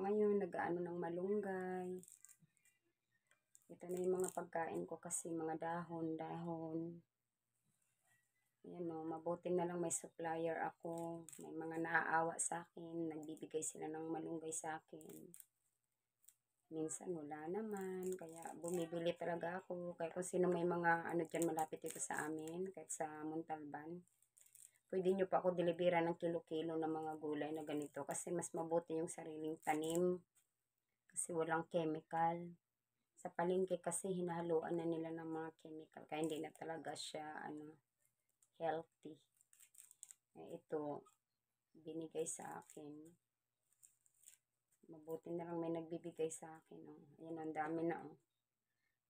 ngayon, nag-aano ng malunggay. Ito na yung mga pagkain ko kasi mga dahon. Ayan o, mabuti na lang may supplier ako. May mga naaawa sa akin. Nagbibigay sila ng malunggay sa akin. Minsan wala naman. Kaya bumibili talaga ako. Kaya kung sino may mga ano dyan malapit dito sa amin, kahit sa Montalban, pwede nyo pa ako deliveran ng kilo-kilo ng mga gulay na ganito. Kasi mas mabuti yung sariling tanim. Kasi walang chemical. Sa palengke kasi hinahaluan na nila ng mga chemical. Kaya hindi na talaga siya healthy. Ito, binigay sa akin. Mabuti na lang may nagbibigay sa akin. Oh. Ayan, ang dami na. Oh.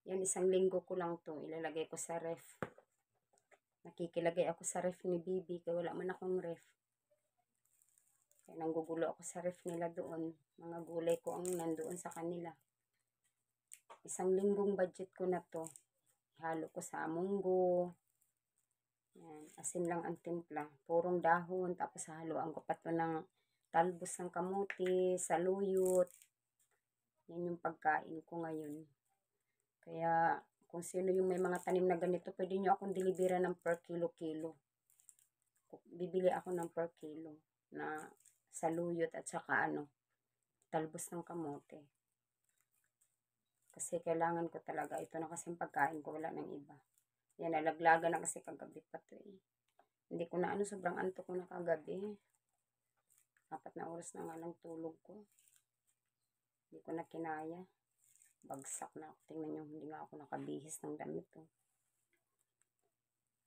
Yan, 1 linggo ko lang to. Ilalagay ko sa ref. Nakikilagay ako sa ref ni Bibi. Kaya wala man akong ref. Kaya nanggugulo ako sa ref nila doon. Mga gulay ko ang nandoon sa kanila. 1 linggong budget ko na to. Halo ko sa munggo. Yan, asin lang ang timpla. Purong dahon. Tapos haluan ko pa to ng talbos ng kamuti, saluyot. Yan yung pagkain ko ngayon. Kaya kung sino yung may mga tanim na ganito, pwede nyo akong deliveran ng per kilo-kilo. Bibili ako ng per kilo na saluyot at saka talbos ng kamote. Kasi kailangan ko talaga. Ito na kasi pagkain ko, wala ng iba. Yan, nalaglaga na kasi kagabi pa to eh. Hindi ko na sobrang antok ko na kagabi. 4 na oras na nga lang tulog ko. Hindi ko na kinaya. Bagsak na ako. Tingnan nyo, hindi nga ako nakabihis ng damit. Oh.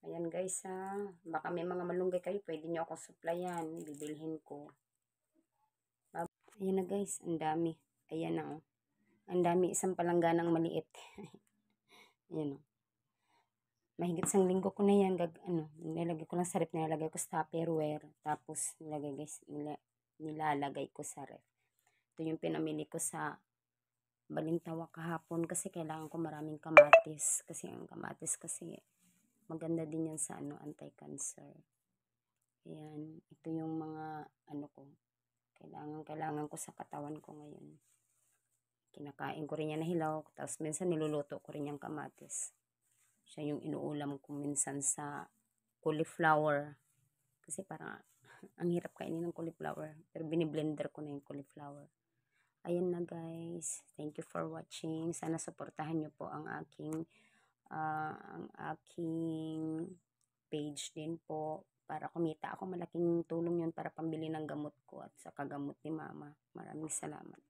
Ayan guys baka may mga malunggay kayo, pwede nyo akong supplyan. Bibilhin ko. Ayan na guys, ang dami. Ayan na oh. Ang dami, isang palangganang maliit. Ayan oh. Mahigit 1 linggo ko na yan. Nilagay ko lang sa ref, nilalagay ko sa Tupperware. Tapos nilalagay ko sa ref. Ito yung pinamili ko sa Balintawak kahapon kasi kailangan ko maraming kamatis. Kasi ang kamatis kasi maganda din yan sa anti-cancer. Ayan, ito yung mga ko. Kailangan ko sa katawan ko ngayon. Kinakain ko rin yan na hilaw. Tapos minsan niluluto ko rin yung kamatis. Siya yung inuulam ko minsan sa cauliflower. Kasi parang ang hirap kainin ng cauliflower. Pero biniblender ko na yung cauliflower. Ayan na guys. Thank you for watching. Sana suportahan nyo po ang aking page din po. Para kumita ako. Malaking tulong yun para pambili ng gamot ko at sa kagamot ni mama. Maraming salamat.